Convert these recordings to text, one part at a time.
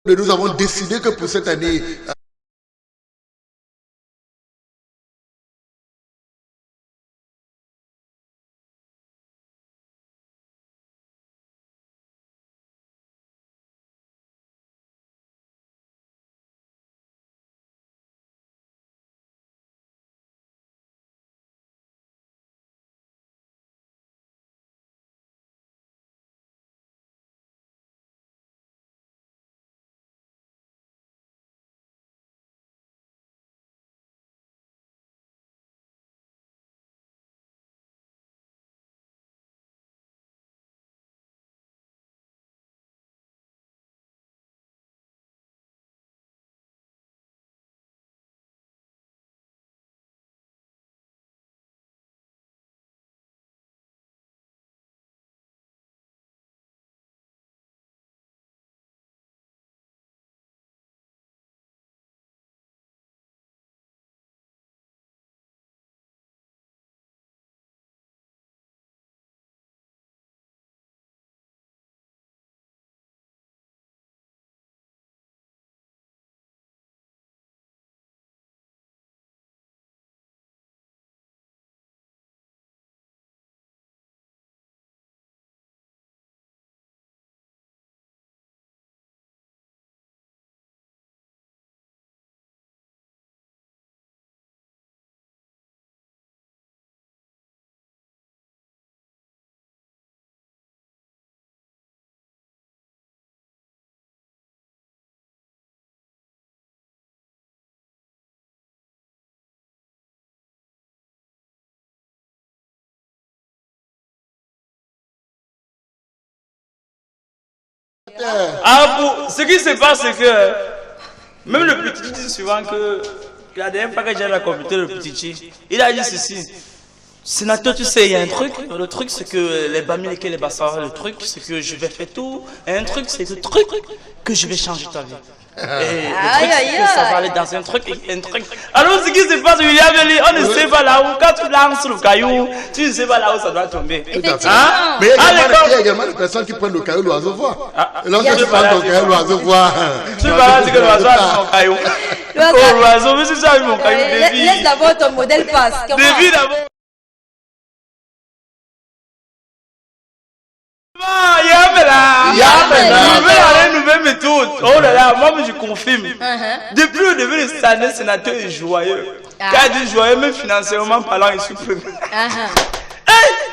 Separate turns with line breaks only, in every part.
Nous avons décidé que pour cette année,
Ah, ce qui se passe, c'est que même le petit dit souvent que la dernière fois que j'ai la communauté, le petit, il a dit ceci. Sénateur, tu sais, il y a un truc. Le truc, c'est que les Bami, les Bassara, le truc, c'est que je vais faire tout. Et un truc, c'est le truc que je vais changer ta vie. Et le truc, c'est que ça va aller dans un truc et un truc. Alors, ce qui se passe, William, on ne sait pas là où, quand tu lances le caillou, tu ne sais pas là où ça doit tomber.
hein? Mais il y a également des personnes qui prennent le caillou, l'oiseau voit. Lorsque tu prends ton caillou, l'oiseau voit.
Tu vas dire que l'oiseau a mon caillou. Oh, l'oiseau, mais c'est ça, mon caillou, dévie.
Laisse d'abord ton modèle passe.
Dévie d'abord. Une nouvelle méthode. Oh là là, moi je confirme. Depuis le début de cette année, le sénateur est joyeux. Quand il dit joyeux, même financièrement parlant, il supprime.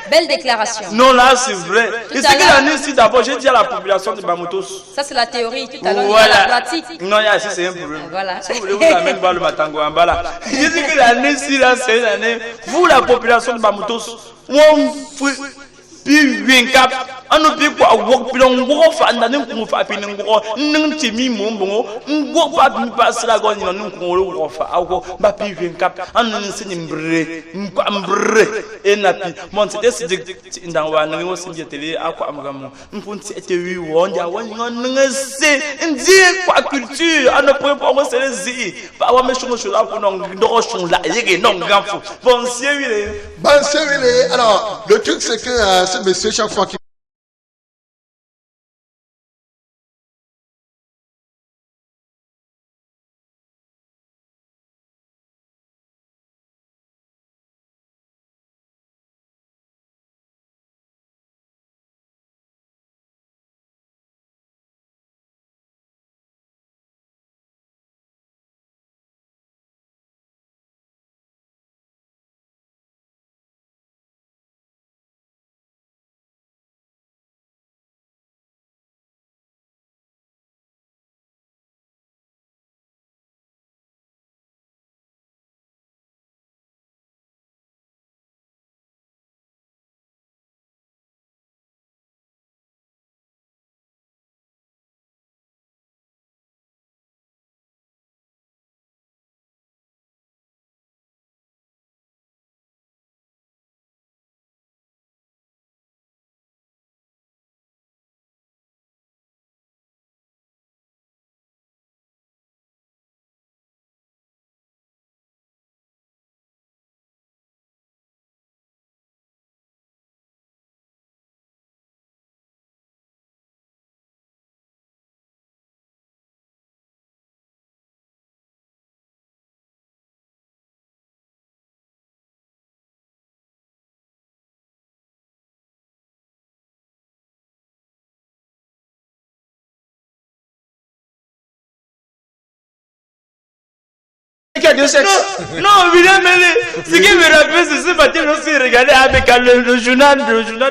Belle déclaration.
Non, là c'est vrai. Et c'est que l'année-ci, d'abord, j'ai dit à la population de Bamotos.
Ça, c'est la théorie. Tout à l'heure,
voilà.
la pratique.
Non, ici, c'est un problème.
Voilà.
Si vous voulez, vous amène voir le matango en bas là. J'ai dit que l'année-ci, là, c'est une année. Vous, la population de Bamotos, puis winkap anu bi kwa wok pilon wo fa ndane ko fa pin ngo ning timi mo ngo ngo ba bi pasra go ni no ko wo fa awo ba pi winkap anu ni sin mbre mbre enapi mon se des ndan wa ngi wo sin tele akwa amgamo mpunti ete wi wo nja wo ngo se ndi kwa culture anu po po se zi ba wa me shungo shula ko no ndo shun la yege no ngamfu bon siewile
Alors, le truc c'est que ce monsieur chaque fois qu'il
a deux sexes.
Non, William Mele. Ce qui me rappelle, c'est ce matin, lorsque j'ai regardé ABK, le journal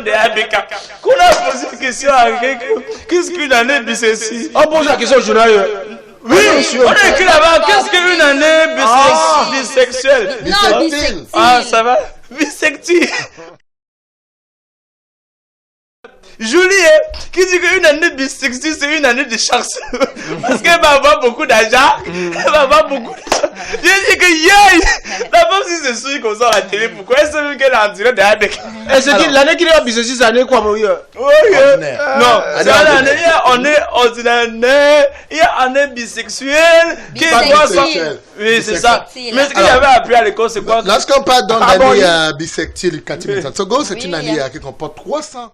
de ABK, qu'on a posé une question à quelqu'un. Qu'est-ce qu'une année bisexuelle?
On pose la question au journal.
Oui, on a écrit là-bas. Qu'est-ce qu'une année bisexuelle?
Non, bisextile.
Ah, ça va? Bisextile. Julie, qui dit qu'une année bisexuelle, c'est une année de chance. Parce qu'elle va avoir beaucoup d'argent. Elle va avoir beaucoup d'argent. J'ai dit que yay! La femme, si c'est sûr qu'on sort à la télé, pourquoi elle sait qu'elle est en direct de ABK?
Elle se dit, l'année qu'il est bisexuelle, c'est l'année quoi, mon vieux?
Oui, non, c'est l'année, on est ordinaire, il y a année bisexuelle, qui est quoi ça? Oui, c'est ça. Mais ce que j'avais appris à l'école, c'est quoi?
Lorsqu'on parle d'année bisexuelle, c'est une année qui comporte 300.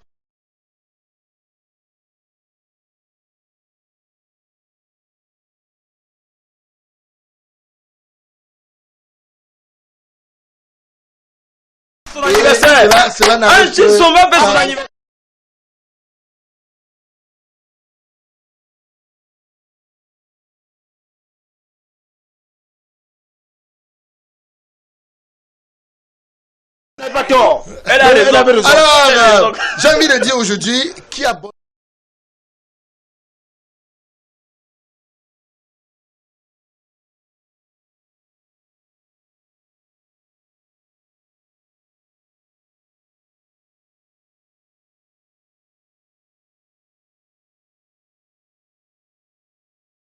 Son anniversaire.
Cela n'a
Un Gilles Sauveur fait son anniversaire.
Elle n'a pas tort.
Elle a raison.
Alors, j'ai envie de dire aujourd'hui, qui a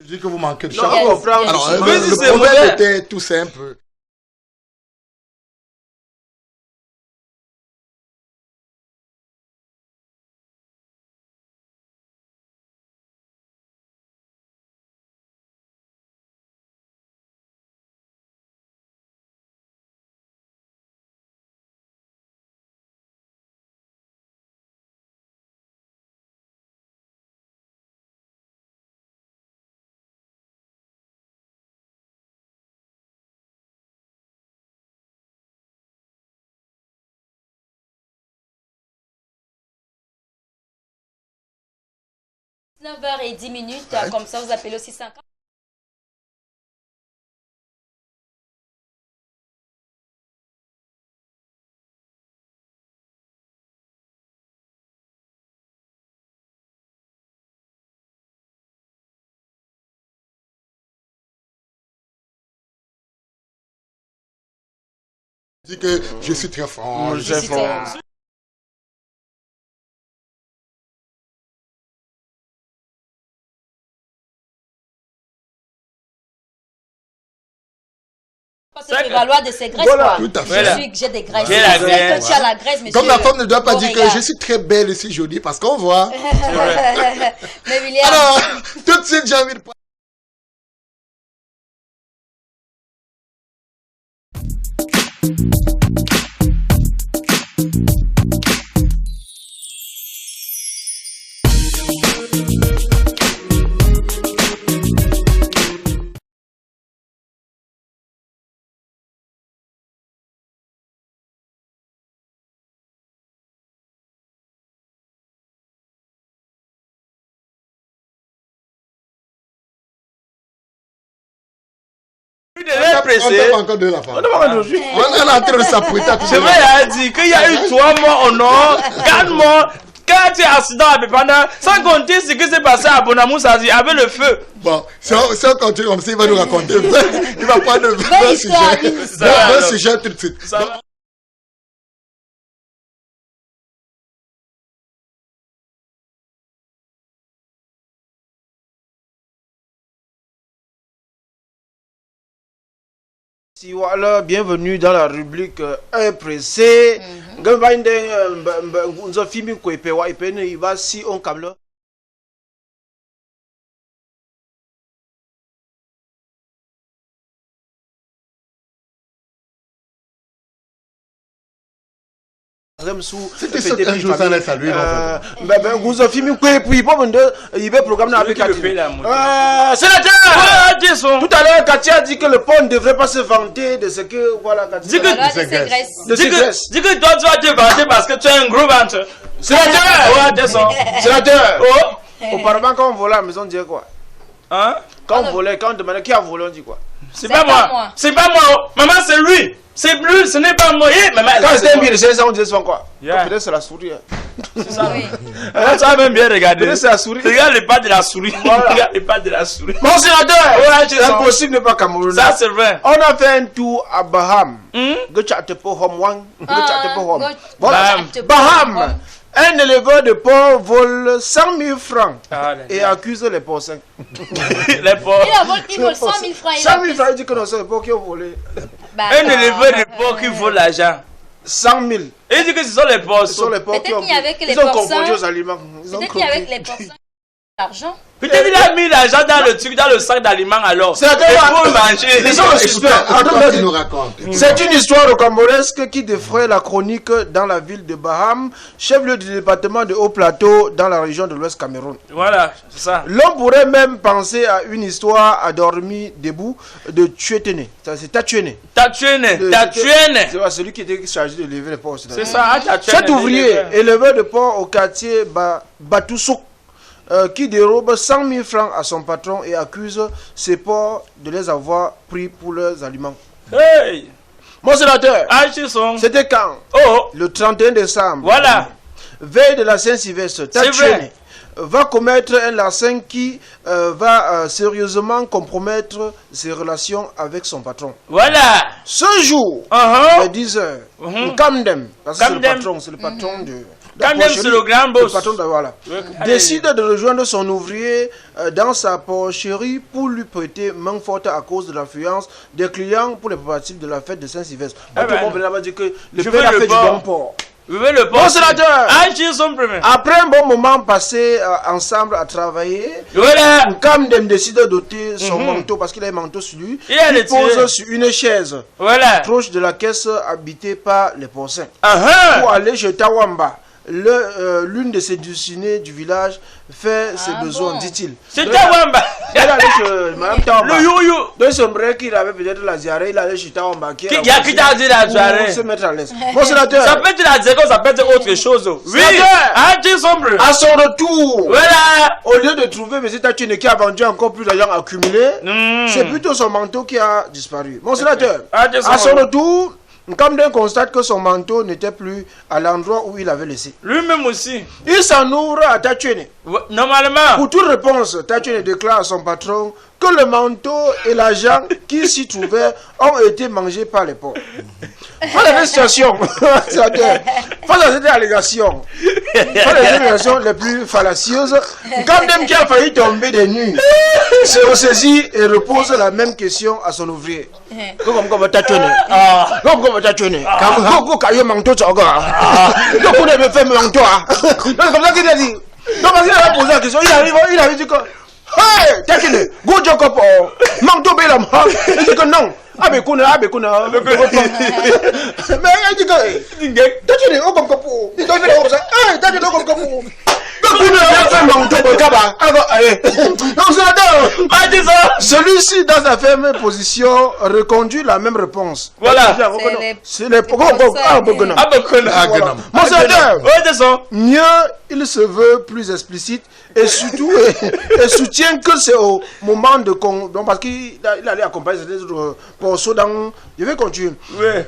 Je dis que vous manquez de chance. Alors, le problème était tout simple.
« 9h10, comme ça vous appelez aussi 50.
Je dis que je suis très fort.
Je suis très... Se prévaloir de ses graisses,
voilà,
quoi.
Tout à fait.
J'ai des graisses.
J'ai la graisse.
Quand tu as la graisse, monsieur.
Comme la femme ne doit pas dire que je suis très belle et si jolie parce qu'on voit.
Mais William.
Alors, tout de suite, j'ai envie de parler.
On ne
encore de la femme.
On
est en train de s'apprêter à tout.
Je vais dire qu'il y a eu 3 morts en or, 4 morts, 4 accidents à Bépanda, sans compter ce qui s'est passé à Bonamou Sadi avec le feu.
Bon, si on continue comme ça, il va nous raconter. Il va prendre un sujet tout de suite.
Si voilà, bienvenue dans la rubrique Un pressé. Gavande unzo filmi ko ipe wa ipe ne iba si on kamlo.
C'était ça un jour ça laisse à lui.
Vous avez filmé quoi et puis bon il va programme avec sénateur. Tout à l'heure Katia a dit que le pont ne devrait pas se vanter de ce que voilà Katia.
Dis
que toi tu vas te vanter parce que tu es un gros ventre.
Sénateur. Sénateur. Auparavant quand on volait à la maison on disait quoi?
Hein?
Quand on volait, quand on demandait qui a volé, on dit quoi?
C'est pas moi. C'est pas moi. Maman, c'est lui. C'est lui, ce n'est pas moi. Maman,
quand c'était un billet de 500, on disait souvent quoi?
Yeah.
Peut-être c'est la souris.
C'est ça.
Oui.
Tu as même bien regardé.
Peut-être c'est la souris.
Regarde les pattes de la souris.
Voilà.
Regarde les pattes de la souris.
Mon sénateur,
Ouais,
c'est impossible de ne pas Camerounais.
Ça, c'est vrai.
On a fait un tour à Baham.
Baham.
Baham. Un éleveur de porc vole 100 000 francs et accuse les porcins.
Les porcs.
Il vole 100 000 francs.
100 000 francs, il dit que non, c'est les porcs qui ont volé.
Un éleveur de porcs qui vole l'argent.
100 000.
Et il dit que ce sont les porcs.
Ce sont les porcs qui ont
ils
ont confondu aux aliments.
Peut-être qu'il y avait les porcins l'argent.
Peut-être qu'il a mis l'argent dans le truc, dans le sac d'aliments alors.
C'est
pour manger.
Il nous raconte.
C'est une histoire rocambolesque qui défraie la chronique dans la ville de Baham, chef-lieu du département de Haut-Plateau dans la région de l'Ouest Cameroun.
Voilà, c'est ça.
L'on pourrait même penser à une histoire à dormir debout de Tuetene. C'est Tatuene.
Tatuene.
C'est celui qui était chargé de lever les porcs.
C'est ça, Tatuene.
Cet ouvrier, éleveur de porcs au quartier Batousouk, qui dérobe 100 000 francs à son patron et accuse ses porcs de les avoir pris pour leurs aliments.
Hey!
Mon sénateur, c'était quand?
Oh!
Le 31 décembre.
Voilà.
Veille de la Saint-Sylvestre, Tatuene va commettre un larcin qui va sérieusement compromettre ses relations avec son patron.
Voilà.
Ce jour, à 10h, Kamdem, parce que c'est le patron de...
Kamdem, c'est le grand boss.
Le patron de, voilà, décide de rejoindre son ouvrier dans sa porcherie pour lui prêter main forte à cause de l'affluence des clients pour les préparatifs de la fête de Saint-Sylvestre. Tout le monde venait là-bas dire que le père a fait du bon porc. Bon sénateur, après un bon moment passé ensemble à travailler, Kamdem décide de doter son manteau, parce qu'il a un manteau sur lui, il pose sur une chaise proche de la caisse habitée par les porcins pour aller chez Tawamba. L'une de ses dulcinés du village fait ses besoins, dit-il.
C'est Tawamba.
Il allait chez Madame Tawamba.
Le yo-yo.
Donc son frère qui avait peut-être la diarrhée, il allait chez Tawamba.
Qui t'a dit la diarrhée?
Pour se mettre à l'aise. Mon sénateur.
Ça peut être la diarrhée, ça peut être autre chose. Oui.
À son retour,
voilà.
Au lieu de trouver M. Tatuene qui a vendu encore plus d'argent accumulé, c'est plutôt son manteau qui a disparu. Mon sénateur, à son retour, Kamdem constate que son manteau n'était plus à l'endroit où il avait laissé.
Lui-même aussi.
Il s'en ouvre à Tatuene.
Normalement.
Pour toute réponse, Tatuene déclare à son patron que le manteau et l'argent qui s'y trouvaient ont été mangés par les porcs. Face à cette situation, face à cette allégation, face à les allégations les plus fallacieuses, Kamdem qui a failli tomber des nues se ressaisit et repose la même question à son ouvrier. Comme Tatuene. Comme Tatuene. Comme Kayo manteau tchoga. Donc on avait fait manteau. C'est comme ça qu'il a dit. Donc parce qu'il a posé la question, il avait dit que hey, Tatuene, go Jokopo, manteau belam. Il dit que non. Mais il dit que Tatuene, on comme Kopo. Il doit faire comme ça. Hey, Tatuene, on comme Kopo. Celui-ci, dans sa ferme position, reconduit la même réponse.
Voilà.
C'est les Mon sénateur, mieux il se veut plus explicite et surtout et soutient que c'est au moment de parce qu'il allait accompagner ces autres porceaux dans. Je vais continuer.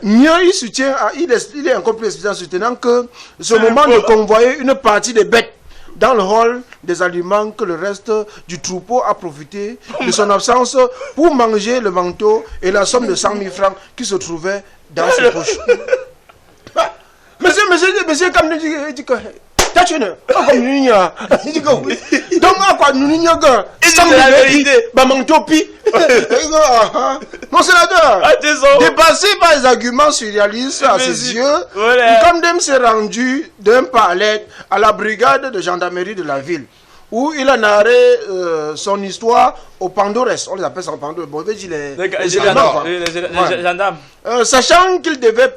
Mieux il soutient, il est encore plus explicite en soutenant que c'est au moment de convoyer une partie des bêtes dans le hall des aliments que le reste du troupeau a profité de son absence pour manger le manteau et la somme de 100 000 francs qui se trouvait dans ses poches. Monsieur, comme il dit que Tatuene, comme il dit que oui. Donc, quoi, nous n'y a pas de manteau pi. Mon sénateur, dépassé par les arguments surréalistes à ses yeux, Kamdem s'est rendu d'un palais à la brigade de gendarmerie de la ville, où il a narré son histoire aux Pandores. On les appelle ça Pandores. Bon, je vais dire les gendarmes. Sachant qu'il devait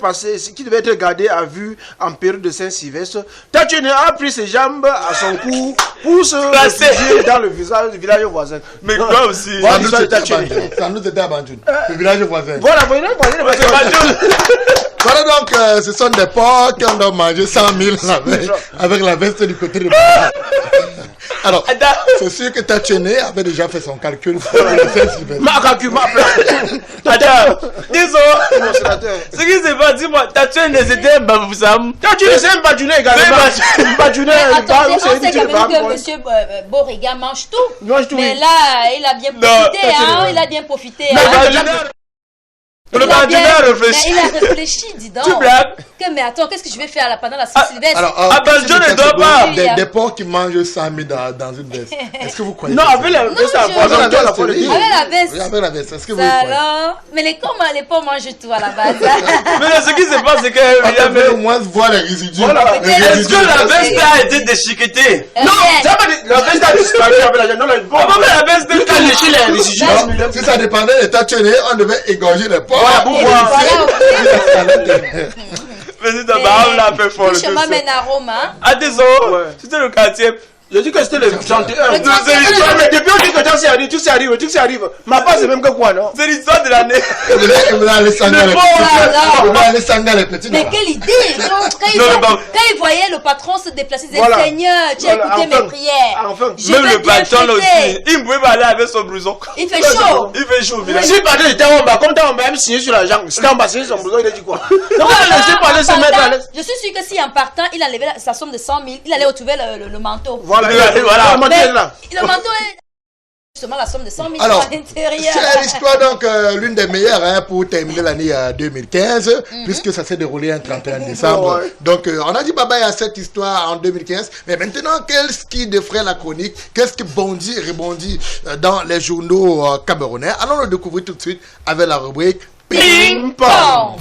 être gardé à vue en période de Saint-Sylvestre, Tatuene a pris ses jambes à son cou pour se réfugier dans le village voisin.
Mais quoi aussi?
Ça nous était abandonné. Le village voisin.
Voilà,
voilà donc, ce sont des porcs qui ont mangé 100 000 avec la veste du côté de Alors, c'est sûr que Tachene avait déjà fait son calcul.
Ma calcul, ma place.
Attends, désolé. Ce qui s'est passé, dis-moi, Tachene, c'était un Baboussam.
Tachene, c'est un Badjounet également.
Attendez, on sait quand même que monsieur Borrega mange tout. Mais là, il a bien profité, hein. Il a bien profité.
Le Badjounet a réfléchi.
Il a réfléchi, dis donc.
Tu blagues?
Mais attends, qu'est-ce que je vais faire là pendant la Saint-Sylvestre?
Alors,
Badjou ne doit pas.
Des porcs qui mangent 100 000 dans une veste. Est-ce que vous croyez?
Non, avec la veste,
avec la veste.
Avec la veste, est-ce que vous croyez?
Alors, mais les porcs mangent tout à la base.
Mais ce qui se passe, c'est
Il
que.
avait au moins voir les résidus.
Est-ce que la veste a été déchiquetée?
Non, la veste a disparu avec la non,
la veste a léché les résidus.
Si ça dépendait des Tachene, on devait égorger les porcs.
Mais c'est un barbe là, peu fort.
Le chemin mène à Rome, hein.
Ah, désolé, c'était le quartier.
Je dis que c'était le 31. Mais depuis on dit que tout s'arrive. Ma part, c'est même que quoi, non?
C'est l'histoire de l'année.
Il voulait aller sangler les petits.
Mais quelle idée! Quand il voyait le patron se déplacer, il disait Seigneur, tu as écouté mes prières.
Même le patron là aussi, il ne pouvait pas aller avec son blouson.
Il fait chaud.
Il fait chaud,
Si le patron était en bas, comme on m'a même signé sur la jambe, c'était en bas, signé son blouson, il a dit quoi? Donc on a laissé parler se mettre à l'aise.
Je suis sûr que si en partant, il enlevait sa somme de 100 000, il allait retrouver le manteau.
Voilà.
Mais le manteau est justement la somme de 100 000
Alors,
à l'intérieur.
c'est l'histoire donc l'une des meilleures pour terminer l'année 2015, puisque ça s'est déroulé un 31 décembre. Donc on a dit bye bye à cette histoire en 2015, mais maintenant qu'est-ce qui défraie la chronique, qu'est-ce qui bondit et rebondit dans les journaux camerounais? Allons le découvrir tout de suite avec la rubrique
Ping Pong.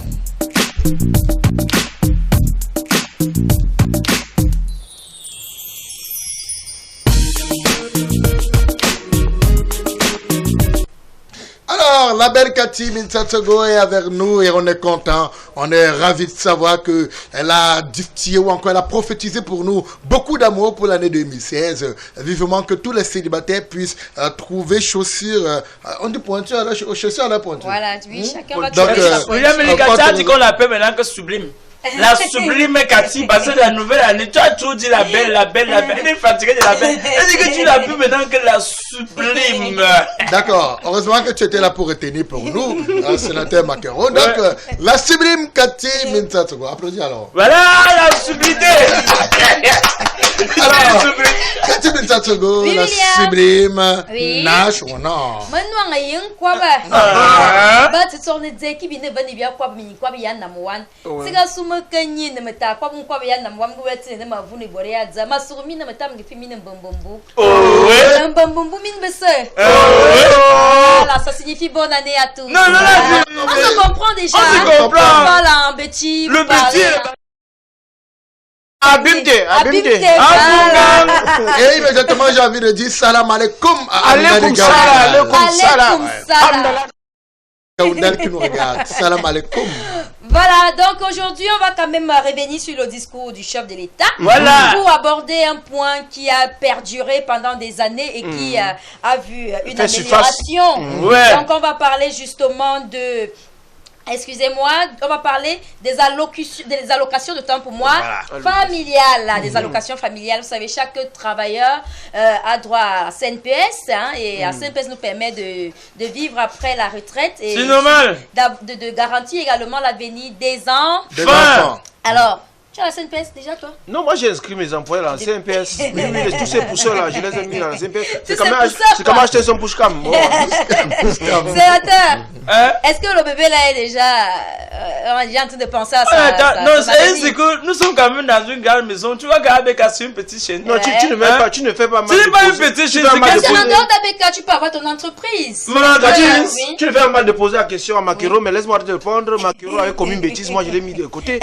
Alors, la belle Cathy Minsatsogo est avec nous et on est content. On est ravis de savoir qu'elle a distillé ou encore elle a prophétisé pour nous beaucoup d'amour pour l'année 2016. Vivement que tous les célibataires puissent trouver chaussures. On dit pointure, chaussures à la pointure.
Voilà, oui, chacun va
Donc,
trouver sa pointure.
William Elikata dit qu'on l'appelle maintenant que Sublime. La sublime Cathy, parce que la nouvelle année, tu as toujours dit la belle. Elle est fatiguée de la belle. Elle dit que tu l'as plus maintenant que la sublime.
D'accord. Heureusement que tu étais là pour retenir pour nous, sénateur Macron. Donc, la sublime Cathy Minsatsogo. Applaudis alors.
Voilà la sublimité.
Alors, Cathy Minsatsogo,
Oui,
la
William.
sublime
Oui.
Nash ou non?
Maintenant, il y a un quoi bah tu sors des qui viennent venir quoi mini quoi bien namuan. C'est que sous me gagner ne me ta quoi mon quoi bien namuan go être ne ma vous ne boré à zama sur mine me tam qui mine bombombo.
Oh ouais.
Un bombombo mine besse. Là ça signifie bonne année à tous.
Non.
On se comprend déjà.
On se comprend.
Voilà un petit.
Le petit.
Abimte.
Et immédiatement, j'ai envie de dire salam alaikum.
Alaikum salam.
Gaoudal qui nous regarde. Salam alaikum.
Voilà, donc aujourd'hui, on va quand même revenir sur le discours du chef de l'État.
Voilà.
Pour aborder un point qui a perduré pendant des années et qui a vu une amélioration.
Ouais.
Donc, on va parler justement de... Excusez-moi, on va parler des allocations de temps pour moi familiales, là, des allocations familiales. Vous savez, chaque travailleur a droit à CNPS et à CNPS nous permet de vivre après la retraite et
c'est normal.
De garantir également l'avenir des
enfants.
Alors, tu as la CNPS déjà, toi?
Non, moi j'ai inscrit mes employés dans la CNPS. Oui, tous ces pousseurs là, je les ai mis dans la CNPS. C'est comme acheter son push-cam.
Sénateur, est-ce que le bébé là est déjà en train de penser à ça?
Non, c'est que nous sommes quand même dans une grande maison. Tu vois qu'Abeka c'est une petite chaîne.
Non, tu ne fais pas mal.
Tu n'es pas une petite chaîne.
Parce qu'en dehors d'Abeka, tu peux avoir ton entreprise.
Tu ne fais pas mal de poser la question à Makiro, mais laisse-moi te répondre. Makiro avait commis une bêtise, moi je l'ai mis de côté.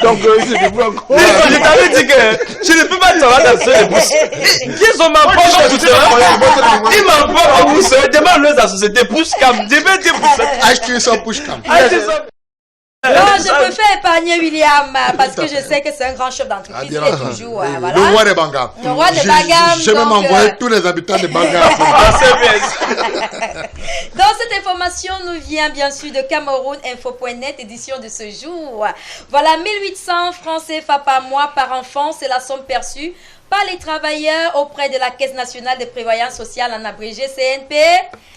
Donc, il se débrouille encore.
Je t'avais dit que je ne peux pas savoir dans ce bourse. Ils sont ma poche tout ça. Ils m'envoient en bourse. Demande-le à la société push-cam. Je vais dire pour ça.
Acheter son push-cam.
Non, je préfère épargner William parce que je sais que c'est un grand chef d'entreprise. Il est toujours. Voilà.
Le roi des Bangam.
Le roi des Bangam.
Je vais même envoyer tous les habitants de Bangam.
Dans cette information, nous vient bien sûr de CamerounInfo.net, édition de ce jour. Voilà, 1800 francs CFA par mois par enfant, c'est la somme perçue par les travailleurs auprès de la Caisse nationale de prévoyance sociale, en abrégé CNP,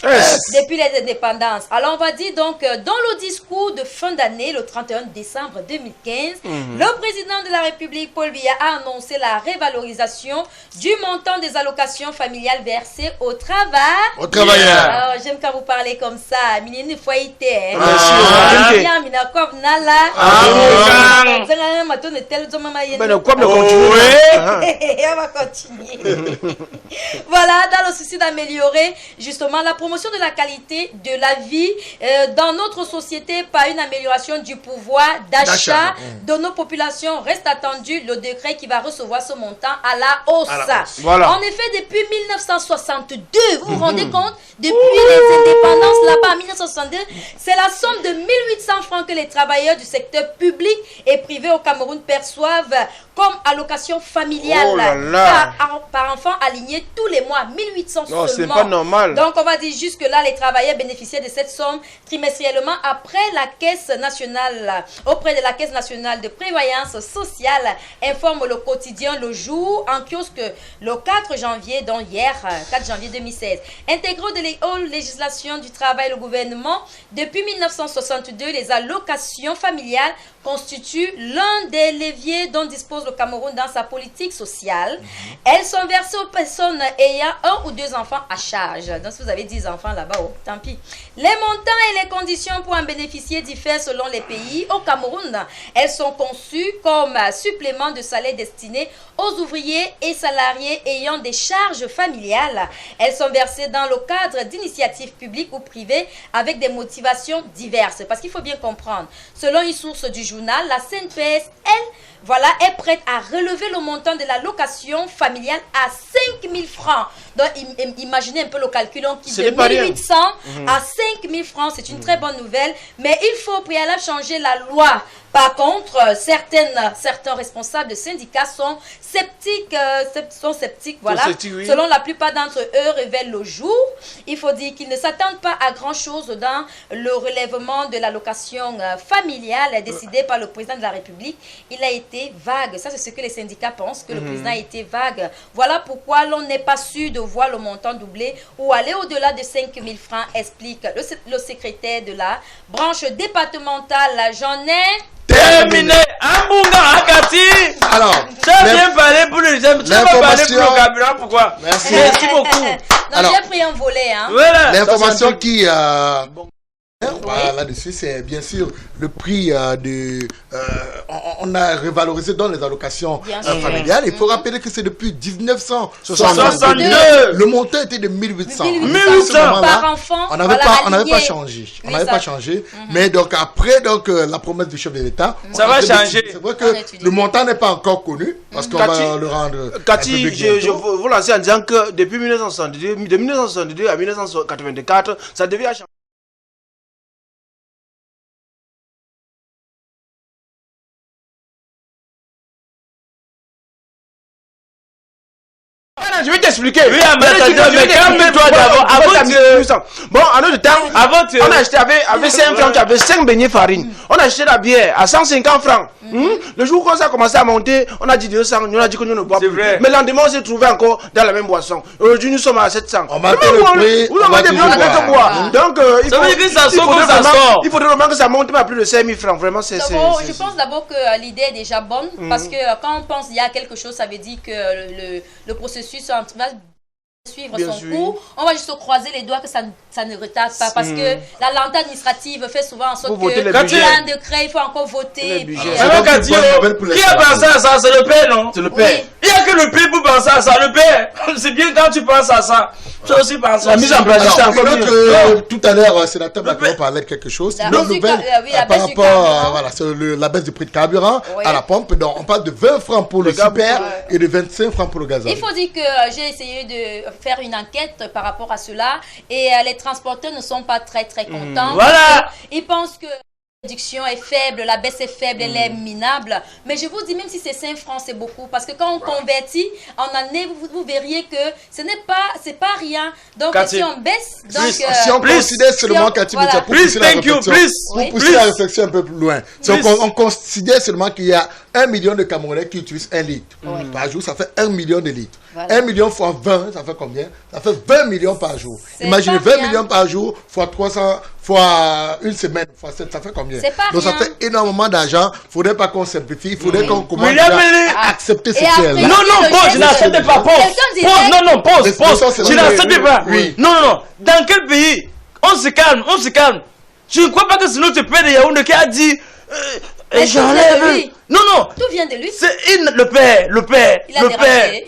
depuis les indépendances. Alors on va dire donc, dans le discours de fin d'année, le 31 décembre 2015, le président de la République, Paul Biya, a annoncé la révalorisation du montant des allocations familiales versées au travail.
Au travailleur.
Alors j'aime quand vous parlez comme ça. Minini foyité. On va continuer. Voilà, dans le souci d'améliorer justement la promotion de la qualité de la vie dans notre société par une amélioration du pouvoir d'achat de nos populations, reste attendu le décret qui va recevoir ce montant à la hausse.
Voilà.
En effet, depuis 1962, vous vous rendez compte, depuis les indépendances là-bas en 1962, c'est la somme de 1800 francs que les travailleurs du secteur public et privé au Cameroun perçoivent comme allocation familiale par enfant aligné tous les mois, 1800
non,
seulement.
c'est pas normal.
Donc on va dire jusque-là, les travailleurs bénéficiaient de cette somme trimestriellement après la Caisse nationale, auprès de la Caisse nationale de prévoyance sociale, informe le quotidien Le Jour en kiosque le 4 janvier, donc hier, 4 janvier 2016. Intégraux de la législation du travail, le gouvernement, depuis 1962, les allocations familiales constituent l'un des leviers dont dispose le Cameroun dans sa politique sociale. Elles sont versées aux personnes ayant 1 ou 2 enfants à charge. Donc si vous avez 10 enfants là-bas, oh, tant pis. Les montants et les conditions pour en bénéficier diffèrent selon les pays. Au Cameroun, elles sont conçues comme supplément de salaire destiné aux ouvriers et salariés ayant des charges familiales. Elles sont versées dans le cadre d'initiatives publiques ou privées avec des motivations diverses. Parce qu'il faut bien comprendre, selon une source du journal, la CNPS, elle, est prête à relever le montant de la location familiale à 5 000 francs. Donc, imaginez un peu le calcul, qui de 1800 à 5 000 francs, c'est une très bonne nouvelle. Mais il faut au préalable changer la loi. Par contre, certains responsables de syndicats sont sceptiques, voilà.
Oui.
Selon la plupart d'entre eux, révèlent Le Jour. Il faut dire qu'ils ne s'attendent pas à grand-chose dans le relèvement de l'allocation familiale décidé par le président de la République. Il a été vague. Ça, c'est ce que les syndicats pensent, que le président a été vague. Voilà pourquoi l'on n'est pas sûr de voir le montant doublé ou aller au-delà de 5 000 francs, explique le secrétaire de la branche départementale. J'en ai
terminé. Ambunga Akati.
Alors,
tu as bien parlé pour les gens. Tu vas parler pour le carburant. Pourquoi?
Merci.
Merci
beaucoup.
Non, j'ai pris un volet. Hein.
Voilà.
L'information qui... là-dessus, c'est bien sûr le prix on a revalorisé dans les allocations familiales. Il faut rappeler que c'est depuis 1962. Le montant était de 1800.
1800 par enfant.
On n'avait pas changé. On n'avait pas changé. Mais donc après la promesse du chef de l'État,
ça va changer.
C'est vrai que le montant n'est pas encore connu parce qu'on va le rendre.
Cathy, je vous lance en disant que depuis 1962 à 1984, ça devait changer. Je vais t'expliquer.
Oui, mais calme-toi d'abord.
Bon, en autre temps, on a acheté avec 5 francs, tu avais 5 beignets farine. On a acheté la bière à 150 francs. Le jour où ça a commencé à monter, on a dit 200, on a dit que nous ne boit plus. Mais le lendemain, on s'est trouvé encore dans la même boisson. Aujourd'hui, nous sommes à 700.
On m'a fait le prix,
on va toujours boire. Donc, il faudrait vraiment que ça monte à plus de 5 000 francs. Vraiment, c'est...
Je pense d'abord que l'idée est déjà bonne. Parce que quand on pense qu'il y a quelque chose, ça veut dire que le processus va suivre son cours. On va juste croiser les doigts que ça ne retarde pas. Parce que la lenteur administrative fait souvent en sorte que quand il y a un décret, il faut encore voter.
Qui a pensé à ça? C'est le père, non? C'est le père. Il n'y a que le père pour penser à ça. Le père, c'est bien quand tu penses à ça. Tu as aussi pensé à ça.
Tout à l'heure, sénateur Macron parlait de quelque chose. Une nouvelle par rapport à la baisse du prix de carburant à la pompe. Donc, on parle de 20 francs pour le super et de 25 francs pour le gazole.
Il faut dire que j'ai essayé de faire une enquête par rapport à cela et les transporteurs ne sont pas très contents.
Voilà.
Ils pensent que réduction est faible, la baisse est faible, elle est minable. Mais je vous dis, même si c'est 5 francs, c'est beaucoup. Parce que quand on convertit en année, vous verriez que c'est pas rien. Donc, si on baisse... Donc,
si on considère seulement, Cathy, pour pousser la réflexion un peu plus loin. On considère seulement qu'il y a 1 million de Camerounais qui utilisent 1 litre par jour. Ça fait 1 million de litres. Voilà. 1 million fois 20, ça fait combien? Ça fait 20 millions par jour. Imaginez 20 millions par jour fois 300, fois une semaine, fois 7, ça fait combien? Donc ça fait énormément d'argent. Il ne faudrait pas qu'on simplifie, il faudrait qu'on commence à accepter ce qui est là.
Non, pause, je n'accepte pas. Pause. Je n'accepte pas. Non. Dans quel pays? On se calme. Je ne crois pas que c'est notre pays de Yaoundé qui a dit...
j'enlève.
Non.
Tout vient de lui.
C'est le père.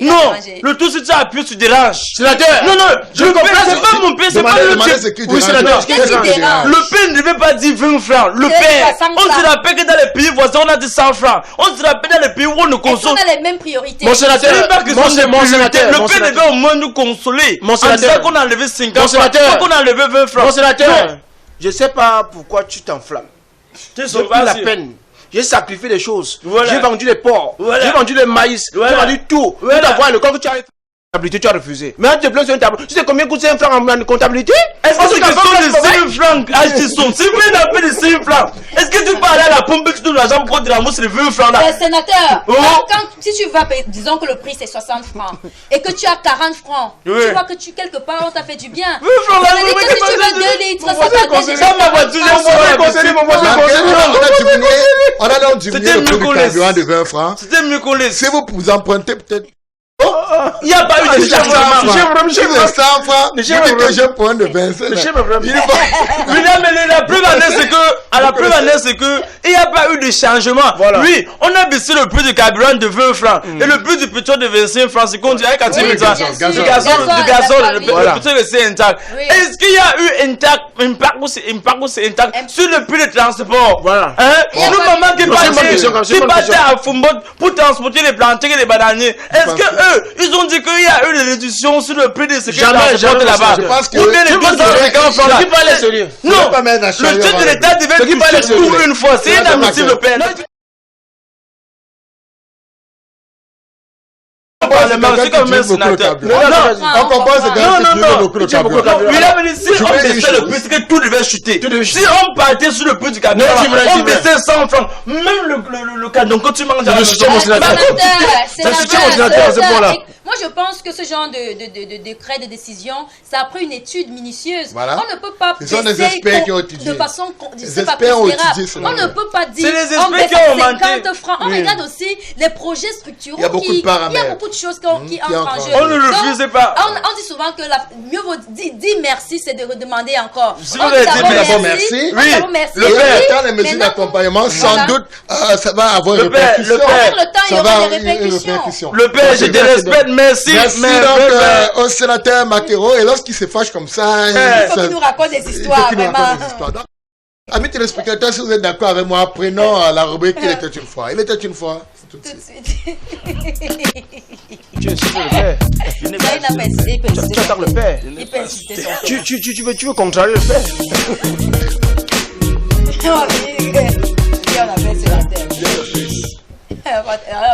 Non. Le tout, c'est ça, appuie, tu déranges.
Sénateur.
Non. Je comprends, c'est pas mon père, c'est pas le père.
Oui, sénateur.
Le père ne devait pas dire 20 francs. Le père, on se rappelle que dans les pays voisins, on a dit 100 francs. On se rappelle dans les pays où on nous console.
On a les mêmes priorités.
Mon sénateur. Mon sénateur.
Le père devait au moins nous consoler.
Mon sénateur.
On a enlevé 50
Mon sénateur.
qu'on a enlevé 20 francs.
Mon sénateur. Je sais pas pourquoi tu t'enflammes. J'ai pris la peine. J'ai sacrifié des choses. Voilà. J'ai vendu les porcs. Voilà. J'ai vendu le maïs. Voilà. J'ai vendu tout. Tout avoir le corps que tu as fait. Tu as refusé. Mais tu te plains sur un tableau. Tu sais combien coûte 5 francs en comptabilité?
Est-ce que c'est question de 5 francs? C'est vrai d'appeler de 5 francs. Est-ce que tu parles à la pompe que tu donnes l'argent pour de la mousse de 20 francs là?
Sénateur, si tu vas payer, disons que le prix c'est 60 francs et que tu as 40 francs, tu vois que quelque part on t'a fait du bien.
20 francs là,
si tu veux 2 litres, ça
ma voiture,
on a donc diminué le prix du carburant de 20 francs.
C'était mieux qu'on laisse.
Si vous empruntez peut-être.
Il n'y a pas eu de changement.
Le 100 francs, il dit que j'ai point de 25.
La preuve année, c'est que il n'y a pas eu de changement. Oui, on a baissé le prix du carburant de 20 francs et le prix du pétrole de 25 francs. C'est qu'on dirait qu'à du gazole, le pétrole est intact. Est-ce qu'il y a eu impact ou c'est intact sur le prix de transport? Nous, maman qui partait à Fumbot pour transporter les plantains et les bananiers, est-ce que ils ont dit qu'il y a eu des réductions sur le prix de ce qui transporte là-bas?
Je pense que
ou bien les 250 francs.
Qui parle sérieux?
Non, le chef de l'État devait toucher pour une fois. C'est inadmissible, le père. C'est comme un sénateur.
On comprend ce que
si on baissait le prix, c'est que tout devait chuter. Si on partait sur le prix du carburant, on baissait 100 francs. Même le cadeau que tu manges à la
maison. Moi, je pense que ce genre de décret, de décision, ça a pris une étude minutieuse. On ne peut pas
baisser de
façon considérable. On ne peut pas dire on baisse 50 francs. On regarde aussi les projets structuraux.
Il y a beaucoup de paramètres.
Il y a beaucoup de choses qui entrent en jeu.
On ne le refuse pas.
On dit souvent que mieux vaut dire merci, c'est de redemander encore.
Si vous dire merci, oui. Le père, les mesures d'accompagnement, sans doute, ça va avoir une répercussion.
Le temps, il y aura des répercussions.
Le père, je te respecte. Merci
donc au sénateur Makero, et lorsqu'il se fâche comme ça,
il faut qu'il nous raconte des histoires, vraiment.
Amis téléspectateurs, si vous êtes d'accord avec moi, prenons la rubrique Il était une fois. Il était une fois. Tout de suite.
Tu insultes le père. Tu attaques le père. Tu veux contrarier le père.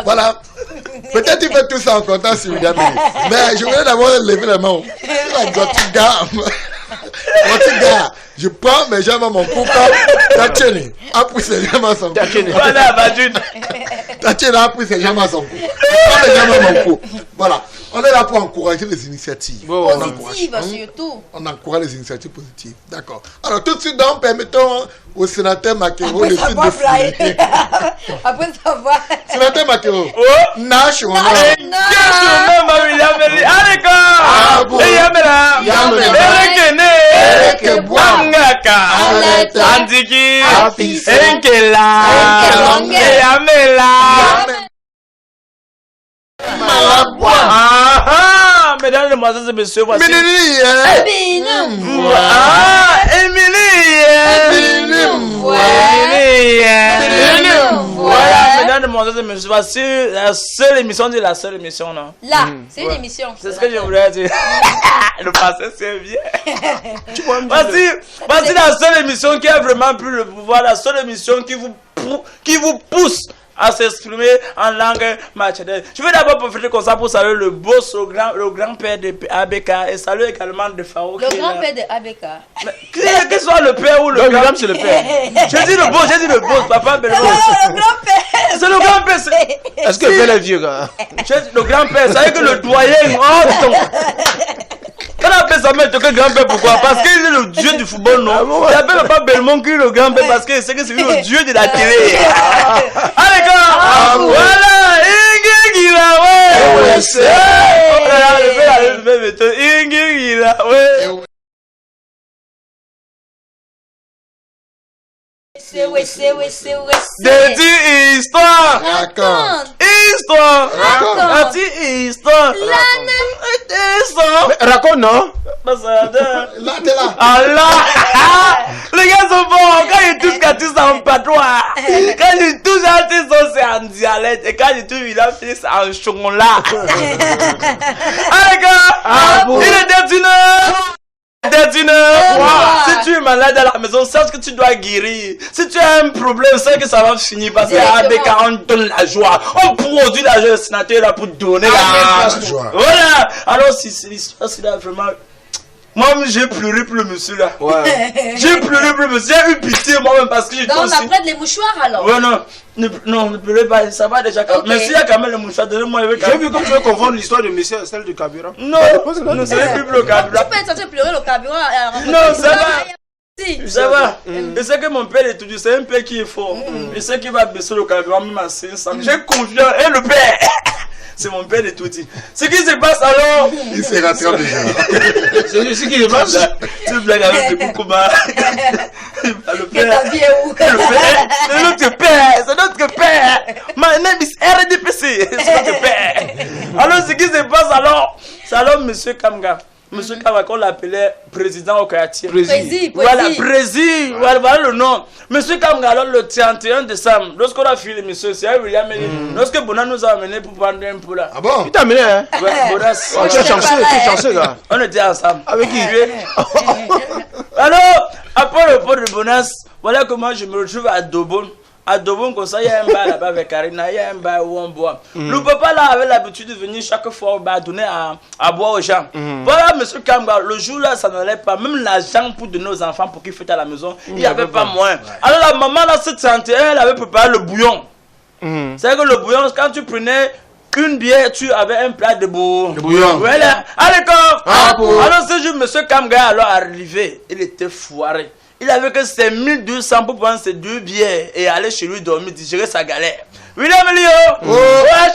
Voilà. Peut-être il fait tout ça en comptant sur William. Mais je voulais d'abord lever la main. Votre gars, je prends mes jambes à mon cou comme Tacheni a pris ses jambes à son cou. Tacheni a pris ses jambes à son cou. Prends mes jambes à mon cou. Voilà. On est là pour encourager les initiatives.
Positives surtout.
On encourage les initiatives positives. D'accord. Alors tout de suite, donc, permettons au sénateur Makero de suite de
après savoir.
Sénateur Makero. Nash, on a.
Mesdames, Mesdemoiselles et messieurs, voici.
Émilie.
Voilà, mesdames, cette émission. Voici la seule émission de la seule émission, non?
Là, c'est une émission.
C'est ce que je voulais dire. Le passé, c'est bien. Voici la seule émission qui a vraiment pris le pouvoir, la seule émission qui vous pousse à s'exprimer en langue maternelle. Je vais d'abord profiter comme ça pour saluer le boss, le grand-père de ABK et saluer également de Faro.
Le grand-père de ABK.
Que soit le père ou le grand-père,
c'est le père.
J'ai dit le boss, papa Belmo.
Le grand-père.
C'est le grand-père.
Est-ce que fait les vieux gars?
Le grand-père, ça veut dire que le doyen, quand on appelle ça que grand-père, pourquoi? Parce qu'il est le dieu du football, non? Il appelle pas Belmont qui est le grand-père parce que c'est le dieu de la télé. Allez, gars! Voilà! Ingigila, ouais! Ingigila, ouais! Des histoire!
Raconte!
Histoire!
Raconte!
Histoire!
Raconte, non?
Là, t'es là!
Allah! Les gars sont bons! Quand ils touchent Katis en patois! Quand ils touchent Katis, c'est en dialecte! Et quand ils touchent, il a fait ça en chocolat! Allez, gars! Il est détenu! Si tu es malade à la maison, sache que tu dois guérir. Si tu as un problème, sais que ça va finir parce qu'à ABK, on donne la joie. On produit la joie. Le sénateur est là pour donner la joie. Voilà. Alors, si c'est l'histoire, c'est là vraiment. Moi, j'ai pleuré pour le monsieur là. Ouais. J'ai pleuré pour le monsieur. J'ai eu pitié moi-même parce que j'ai
donc, on apprête les mouchoirs alors.
Ouais, non. Ne pleurez pas, ça va déjà. Okay. Mais s'il y a quand même le mouchoir, donnez-moi.
J'ai vu comme tu veux confondre l'histoire de monsieur et celle du carburant.
Non, c'est plus le carburant.
Tu peux être censé pleurer le carburant.
Non, ça va. Ça va. Je sais que mon père est tout dit, c'est un père qui est fort. Je sais qu'il va baisser le carburant même à 500. J'ai confiance. Et le père, c'est mon père de tout dit. Ce qui se passe alors.
Il se rattrape déjà.
C'est ce qui se passe.
Tu blagues avec le Boukouma. Le père. C'est notre père. C'est notre père. My name is RDPC. C'est notre père. Alors, ce qui se passe alors, c'est alors monsieur Kamga. Monsieur Kamga, qu'on l'appelait président au quartier. Voilà, président. Voilà le nom. Monsieur Kamga, alors le 31 décembre, lorsqu'on a fini monsieur, c'est William Meni. Lorsque Bonas nous a amené pour prendre un peu là.
Ah bon?
Il t'a amené, hein?
Ouais, Bonas.
Tu es chanceux, gars.
On était ensemble.
Avec qui?
Alors, après le pot de Bonas, voilà comment je me retrouve à Dobon. À Dobon, comme ça, il y a un bar là-bas avec Karina, il y a un bar où on boit. Le papa là avait l'habitude de venir chaque fois au bar donner à boire aux gens. Voilà, monsieur Kamga, le jour là, ça n'allait pas. Même l'argent pour donner aux enfants pour qu'ils fêtent à la maison, il n'y avait pas moins. Alors la maman là, cette 31, elle avait préparé le bouillon. C'est que le bouillon, quand tu prenais une bière, tu avais un plat de bouillon. Voilà. Allez, alors ce jour, monsieur Kamga alors arrivé, il était foiré. Il avait que ses 1200 pour prendre ses 2 bières et aller chez lui dormir, digérer sa galère. William Lio,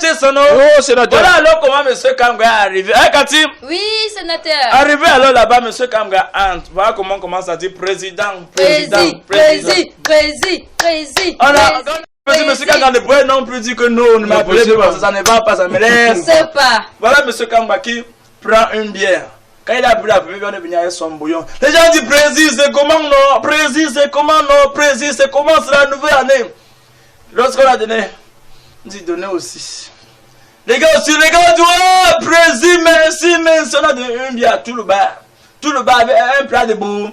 chez son nom.
Sénateur.
Voilà alors comment monsieur Kamga est arrivé. Hein, Katim?
Oui, sénateur.
Arrivé alors là-bas, monsieur Kamga entre. Voilà comment on commence à dire président. Monsieur Kamga ne pourrait non plus dire que non, ne m'appelez pas, ça ne va pas, ça me laisse.
C'est pas.
Voilà monsieur Kamga qui prend une bière. Quand il a pris la première, on est venu avec son bouillon. Les gens disent, Président, c'est comment non? Président, c'est comment non? Président, c'est comment? C'est la nouvelle année. Lorsqu'on a donné, on dit donner aussi. Les gars aussi, les gars disent, oh, Président, merci. On a donné une bière, tout le bar avait un plat de bouillon.